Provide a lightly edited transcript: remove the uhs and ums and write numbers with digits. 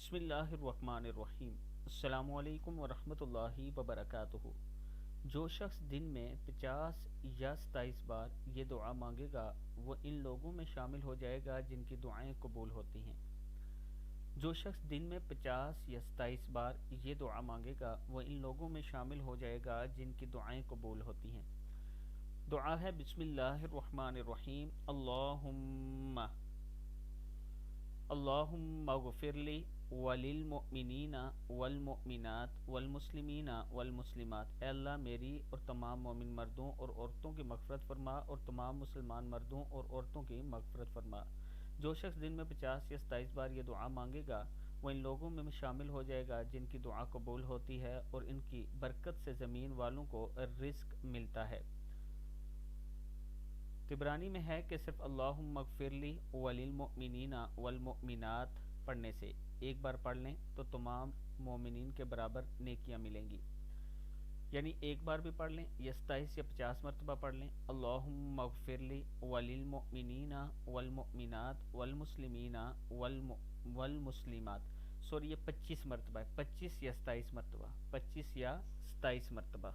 بسم اللہ الرحمن الرحیم۔ السلام علیکم ورحمۃ اللہ وبرکاتہ۔ جو شخص دن میں 50 یا 27 بار یہ دعا مانگے گا وہ ان لوگوں میں شامل ہو جائے گا جن کی دعائیں قبول ہوتی ہیں۔ جو شخص دن میں 50 یا 27 بار یہ دعا مانگے گا وہ ان لوگوں میں شامل ہو جائے گا جن کی دعائیں قبول ہوتی ہیں۔ دعا ہے بسم اللہ الرحمن الرحیم۔ اللہم اغفر لی وللمؤمنین والمؤمنات والمسلمین والمسلمات۔ اے اللہ میری اور تمام مومن مردوں اور عورتوں کی مغفرت فرما اور تمام مسلمان مردوں اور عورتوں کی مغفرت فرما۔ جو شخص دن میں 50 یا 27 بار یہ دعا مانگے گا وہ ان لوگوں میں شامل ہو جائے گا جن کی دعا قبول ہوتی ہے اور ان کی برکت سے زمین والوں کو رزق ملتا ہے۔ طبرانی میں ہے کہ صرف اللہم اغفر لی وللمؤمنین والمؤمنات پڑھنے سے ایک بار پڑھ لیں تو تمام مومنین کے برابر نیکیاں ملیں گی، یعنی ایک بار بھی پڑھ لیں یا 27 یا 50 مرتبہ پڑھ لیں۔ اللہم اغفر لی وللمؤمنین والمؤمنات والمسلمین والمسلمات، سوری یہ 25 مرتبہ ہے، 25 یا 27 مرتبہ، 25 یا 27 مرتبہ۔